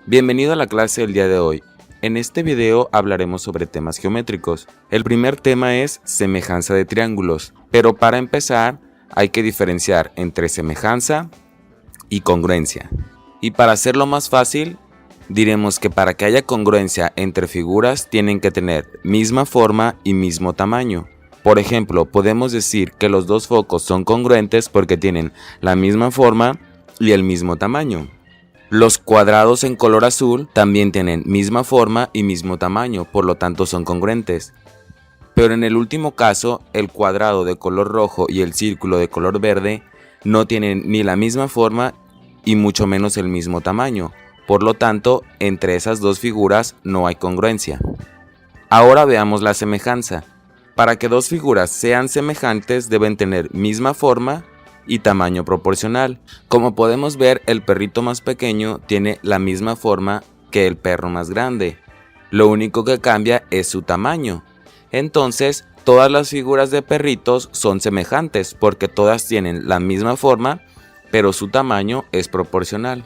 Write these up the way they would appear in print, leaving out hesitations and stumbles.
Bienvenido a la clase del día de hoy. En este video hablaremos sobre temas geométricos. El primer tema es semejanza de triángulos, pero para empezar hay que diferenciar entre semejanza y congruencia. Y para hacerlo más fácil, diremos que para que haya congruencia entre figuras tienen que tener misma forma y mismo tamaño. Por ejemplo, podemos decir que los dos focos son congruentes porque tienen la misma forma y el mismo tamaño. Los cuadrados en color azul también tienen misma forma y mismo tamaño, por lo tanto son congruentes. Pero en el último caso, el cuadrado de color rojo y el círculo de color verde no tienen ni la misma forma y mucho menos el mismo tamaño. Por lo tanto, entre esas dos figuras no hay congruencia. Ahora veamos la semejanza. Para que dos figuras sean semejantes deben tener misma forma y tamaño proporcional. Como podemos ver, el perrito más pequeño tiene la misma forma que el perro más grande. Lo único que cambia es su tamaño. Entonces, todas las figuras de perritos son semejantes porque todas tienen la misma forma, pero su tamaño es proporcional.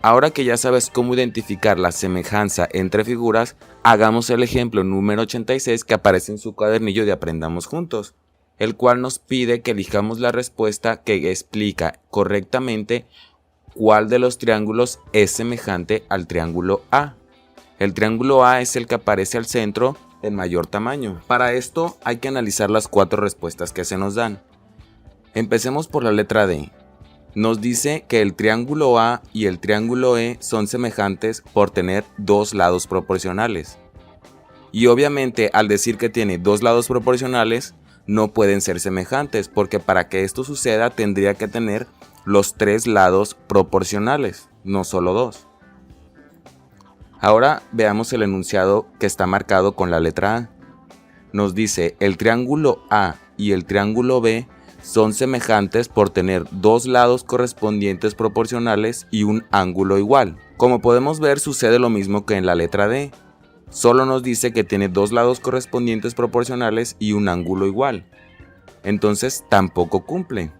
Ahora que ya sabes cómo identificar la semejanza entre figuras, hagamos el ejemplo número 86 que aparece en su cuadernillo de Aprendamos Juntos, el cual nos pide que elijamos la respuesta que explica correctamente cuál de los triángulos es semejante al triángulo A. El triángulo A es el que aparece al centro en mayor tamaño. Para esto hay que analizar las cuatro respuestas que se nos dan. Empecemos por la letra D. Nos dice que el triángulo A y el triángulo E son semejantes por tener dos lados proporcionales. Y obviamente al decir que tiene dos lados proporcionales, no pueden ser semejantes, porque para que esto suceda tendría que tener los tres lados proporcionales, no solo dos. Ahora veamos el enunciado que está marcado con la letra A. Nos dice, el triángulo A y el triángulo B son semejantes por tener dos lados correspondientes proporcionales y un ángulo igual. Como podemos ver, sucede lo mismo que en la letra D. Solo nos dice que tiene dos lados correspondientes proporcionales y un ángulo igual. Entonces tampoco cumple.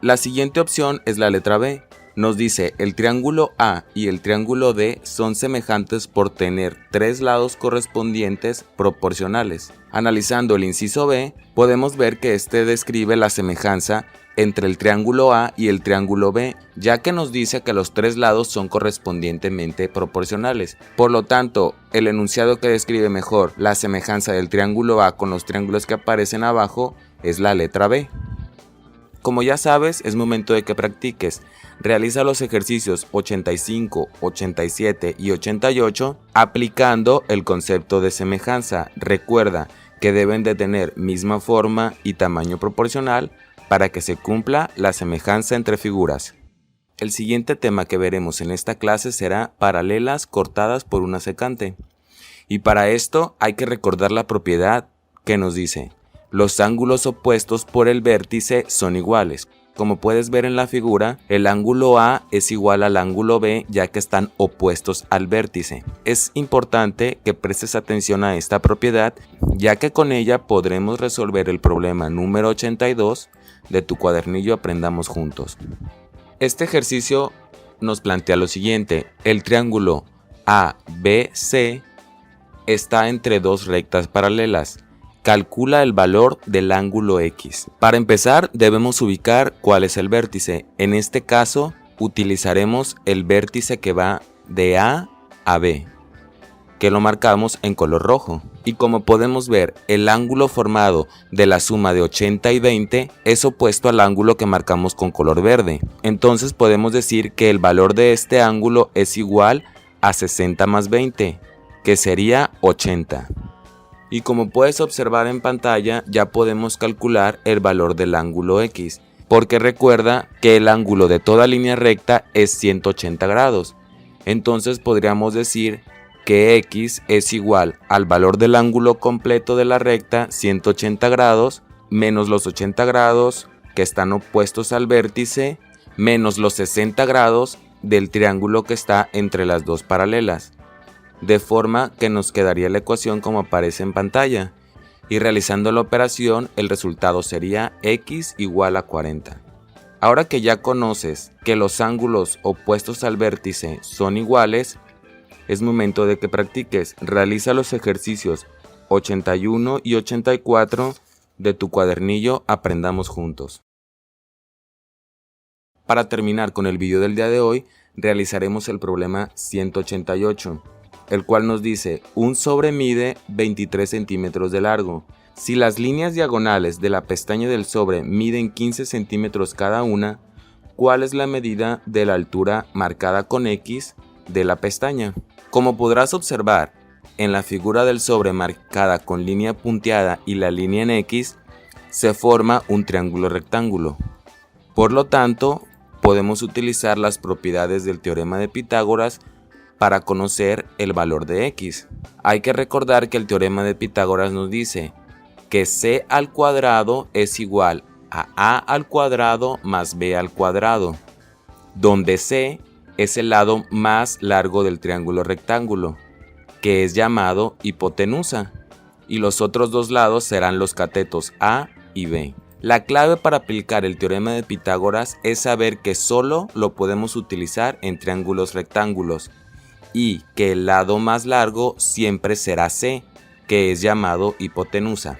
La siguiente opción es la letra B. Nos dice el triángulo A y el triángulo D son semejantes por tener tres lados correspondientes proporcionales. Analizando el inciso B, podemos ver que este describe la semejanza entre el triángulo A y el triángulo B, ya que nos dice que los tres lados son correspondientemente proporcionales. Por lo tanto, el enunciado que describe mejor la semejanza del triángulo A con los triángulos que aparecen abajo es la letra B. Como ya sabes, es momento de que practiques. Realiza los ejercicios 85, 87 y 88 aplicando el concepto de semejanza. Recuerda que deben de tener misma forma y tamaño proporcional para que se cumpla la semejanza entre figuras. El siguiente tema que veremos en esta clase será paralelas cortadas por una secante. Y para esto hay que recordar la propiedad que nos dice: los ángulos opuestos por el vértice son iguales. Como puedes ver en la figura, el ángulo A es igual al ángulo B ya que están opuestos al vértice. Es importante que prestes atención a esta propiedad ya que con ella podremos resolver el problema número 82 de tu cuadernillo Aprendamos Juntos. Este ejercicio nos plantea lo siguiente: el triángulo ABC está entre dos rectas paralelas. Calcula el valor del ángulo X. Para empezar, debemos ubicar cuál es el vértice. En este caso, utilizaremos el vértice que va de A a B, que lo marcamos en color rojo. Y como podemos ver, el ángulo formado de la suma de 80 y 20 es opuesto al ángulo que marcamos con color verde. Entonces podemos decir que el valor de este ángulo es igual a 60 más 20, que sería 80. Y como puedes observar en pantalla, ya podemos calcular el valor del ángulo X, porque recuerda que el ángulo de toda línea recta es 180 grados. Entonces podríamos decir que X es igual al valor del ángulo completo de la recta, 180 grados, menos los 80 grados que están opuestos al vértice, menos los 60 grados del triángulo que está entre las dos paralelas. De forma que nos quedaría la ecuación como aparece en pantalla, y realizando la operación el resultado sería X igual a 40. Ahora que ya conoces que los ángulos opuestos al vértice son iguales, es momento de que practiques. Realiza los ejercicios 81 y 84 de tu cuadernillo Aprendamos Juntos. Para terminar con el video del día de hoy, realizaremos el problema 188, el cual nos dice: un sobre mide 23 centímetros de largo. Si las líneas diagonales de la pestaña del sobre miden 15 centímetros cada una, ¿cuál es la medida de la altura marcada con X de la pestaña? Como podrás observar, en la figura del sobre marcada con línea punteada y la línea en X, se forma un triángulo rectángulo. Por lo tanto, podemos utilizar las propiedades del teorema de Pitágoras para conocer el valor de X. Hay que recordar que el teorema de Pitágoras nos dice que c al cuadrado es igual a al cuadrado más b al cuadrado, donde c es el lado más largo del triángulo rectángulo, que es llamado hipotenusa, y los otros dos lados serán los catetos a y b. La clave para aplicar el teorema de Pitágoras es saber que solo lo podemos utilizar en triángulos rectángulos y que el lado más largo siempre será c, que es llamado hipotenusa.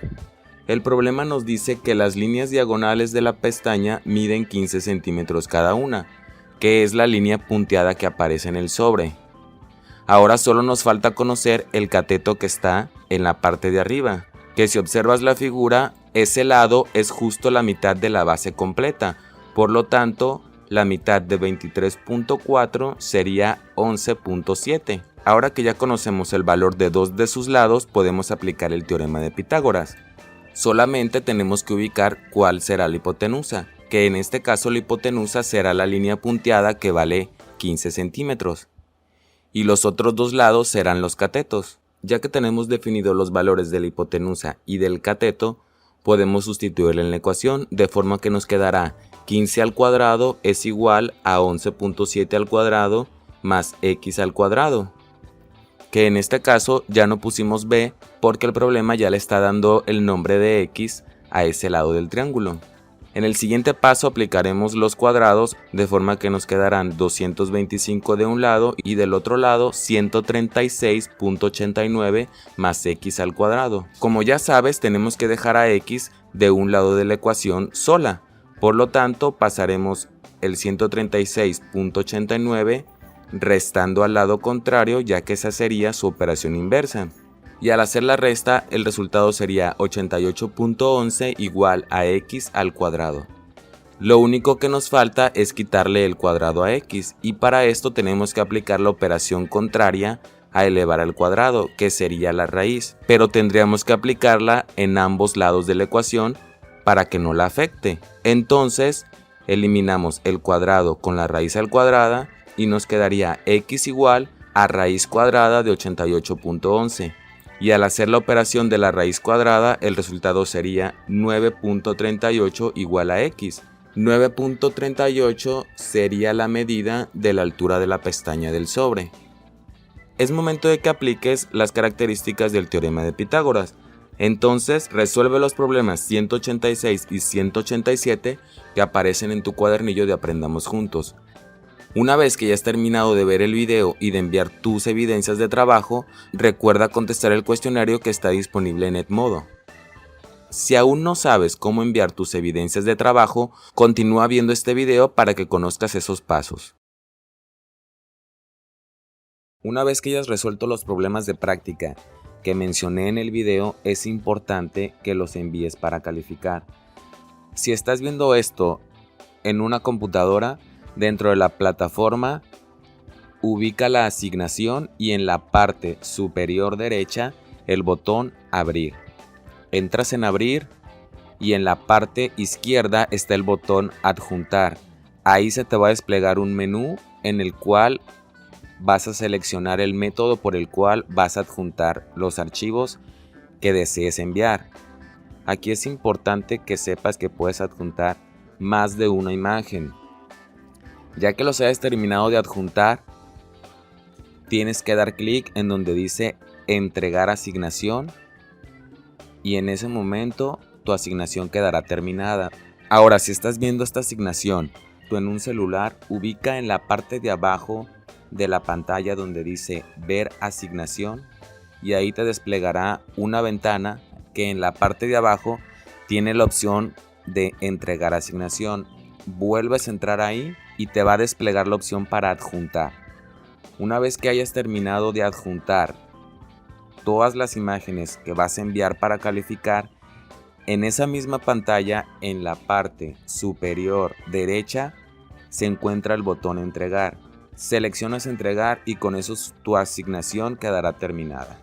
El problema nos dice que las líneas diagonales de la pestaña miden 15 centímetros cada una, que es la línea punteada que aparece en el sobre. Ahora solo nos falta conocer el cateto que está en la parte de arriba, que si observas la figura, ese lado es justo la mitad de la base completa, por lo tanto, la mitad de 23.4 sería 11.7. Ahora que ya conocemos el valor de dos de sus lados, podemos aplicar el teorema de Pitágoras. Solamente tenemos que ubicar cuál será la hipotenusa, que en este caso la hipotenusa será la línea punteada que vale 15 centímetros. Y los otros dos lados serán los catetos. Ya que tenemos definidos los valores de la hipotenusa y del cateto, podemos sustituirla en la ecuación, de forma que nos quedará 15 al cuadrado es igual a 11.7 al cuadrado más x al cuadrado, que en este caso ya no pusimos b porque el problema ya le está dando el nombre de x a ese lado del triángulo. En el siguiente paso aplicaremos los cuadrados, de forma que nos quedarán 225 de un lado y del otro lado 136.89 más x al cuadrado. Como ya sabes, tenemos que dejar a x de un lado de la ecuación sola, por lo tanto pasaremos el 136.89 restando al lado contrario, ya que esa sería su operación inversa. Y al hacer la resta, el resultado sería 88.11 igual a x al cuadrado. Lo único que nos falta es quitarle el cuadrado a x, y para esto tenemos que aplicar la operación contraria a elevar al cuadrado, que sería la raíz, pero tendríamos que aplicarla en ambos lados de la ecuación para que no la afecte. Entonces, eliminamos el cuadrado con la raíz al cuadrada y nos quedaría x igual a raíz cuadrada de 88.11. Y al hacer la operación de la raíz cuadrada, el resultado sería 9.38 igual a x. 9.38 sería la medida de la altura de la pestaña del sobre. Es momento de que apliques las características del teorema de Pitágoras. Entonces, resuelve los problemas 186 y 187 que aparecen en tu cuadernillo de Aprendamos Juntos. Una vez que ya has terminado de ver el video y de enviar tus evidencias de trabajo, recuerda contestar el cuestionario que está disponible en Edmodo. Si aún no sabes cómo enviar tus evidencias de trabajo, continúa viendo este video para que conozcas esos pasos. Una vez que hayas resuelto los problemas de práctica que mencioné en el video, es importante que los envíes para calificar. Si estás viendo esto en una computadora, dentro de la plataforma, ubica la asignación y en la parte superior derecha el botón Abrir. Entras en Abrir y en la parte izquierda está el botón Adjuntar. Ahí se te va a desplegar un menú en el cual vas a seleccionar el método por el cual vas a adjuntar los archivos que desees enviar. Aquí es importante que sepas que puedes adjuntar más de una imagen. Ya que los hayas terminado de adjuntar, tienes que dar clic en donde dice Entregar asignación y en ese momento tu asignación quedará terminada. Ahora, si estás viendo esta asignación tú en un celular, ubica en la parte de abajo de la pantalla donde dice Ver asignación y ahí te desplegará una ventana que en la parte de abajo tiene la opción de entregar asignación. Vuelves a entrar ahí y te va a desplegar la opción para adjuntar. Una vez que hayas terminado de adjuntar todas las imágenes que vas a enviar para calificar, en esa misma pantalla, en la parte superior derecha, se encuentra el botón entregar. Seleccionas entregar y con eso tu asignación quedará terminada.